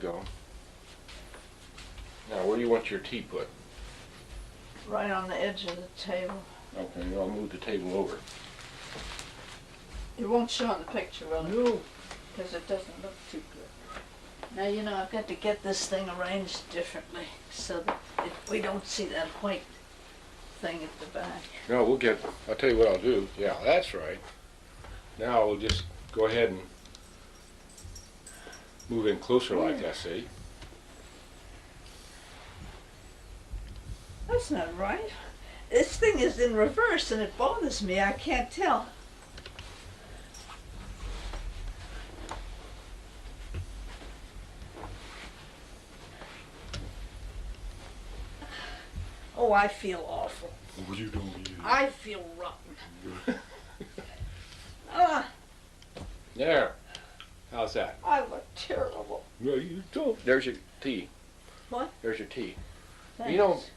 going. Now, where do you want your tea put? Right on the edge of the table. Okay, I'll move the table over. It won't show in the picture, will it? No. Because it doesn't look too good. Now, you know, I've got to get this thing arranged differently so that we don't see that white thing at the back. No, I'll tell you what I'll do. Yeah, that's right. Now we'll just go ahead and move in closer like I see. That's not right. This thing is in reverse and it bothers me. I can't tell. Oh, I feel awful. What are you doing? I feel rotten. Ah, There. How's that? I look terrible. No, you don't. There's your tea. What? There's your tea. Thanks.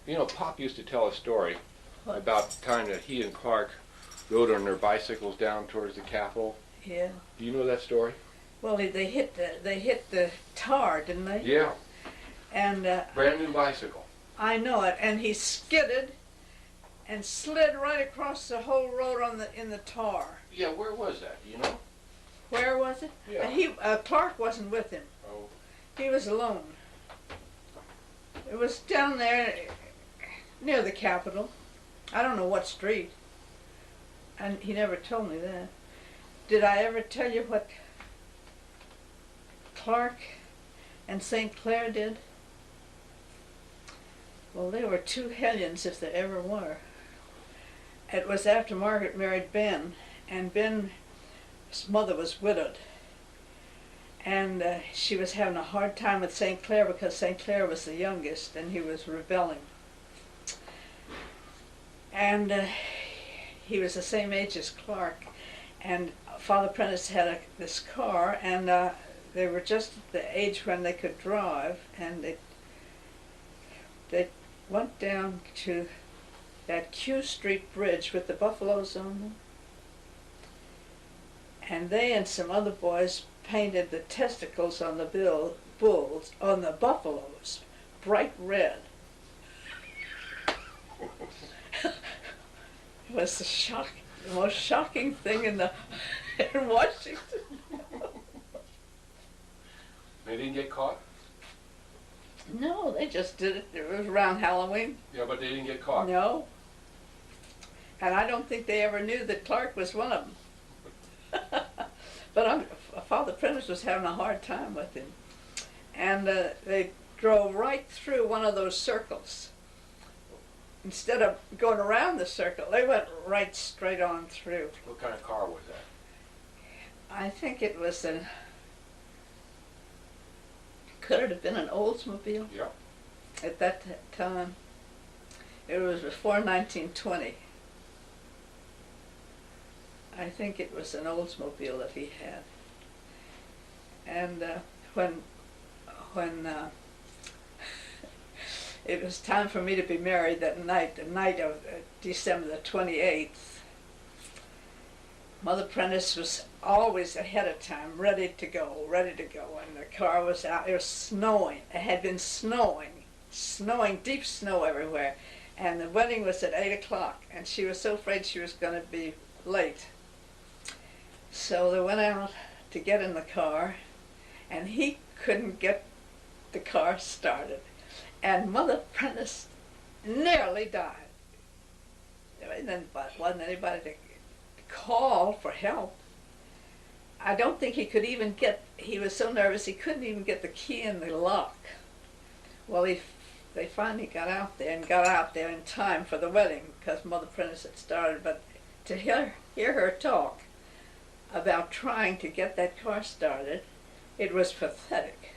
You know, Pop used to tell a story What? about the time that he and Clark rode on their bicycles down towards the Capitol. Yeah. Do you know that story? Well, they hit the tar, didn't they? Yeah. And Brand new bicycle. I know it. And he skidded and slid right across the whole road in the tar. Yeah, where was that? Do you know? Where was it? Yeah. Clark wasn't with him. Oh. He was alone. It was down there near the Capitol. I don't know what street. And he never told me that. Did I ever tell you what Clark and St. Clair did? Well, they were two hellions if there ever were. It was after Margaret married Ben, and Ben's mother was widowed. And she was having a hard time with St. Clair because St. Clair was the youngest and he was rebelling. And he was the same age as Clark. And Father Prentiss had this car, and they were just at the age when they could drive, and they went down to that Q Street bridge with the buffaloes on them. And they and some other boys painted the testicles on the buffaloes, bright red. It was the most shocking thing in Washington. They didn't get caught? No, they just did it. It was around Halloween. Yeah, but they didn't get caught. No. And I don't think they ever knew that Clark was one of them. But Father Prentiss was having a hard time with him. And they drove right through one of those circles. Instead of going around the circle, they went right straight on through. What kind of car was that? I think it was could it have been an Oldsmobile? Yeah. At that time. It was before 1920. I think it was an Oldsmobile that he had. And when it was time for me to be married that night, the night of December the 28th, Mother Prentiss was always ahead of time, ready to go, and the car was out. It was snowing. It had been snowing, deep snow everywhere, and the wedding was at 8 o'clock, and she was so afraid she was going to be late. So they went out to get in the car, and he couldn't get the car started. And Mother Prentiss nearly died. There wasn't anybody to call for help. I don't think he could even he was so nervous he couldn't even get the key in the lock. Well, they finally got out there in time for the wedding because Mother Prentiss had started, but to hear her talk about trying to get that car started, it was pathetic.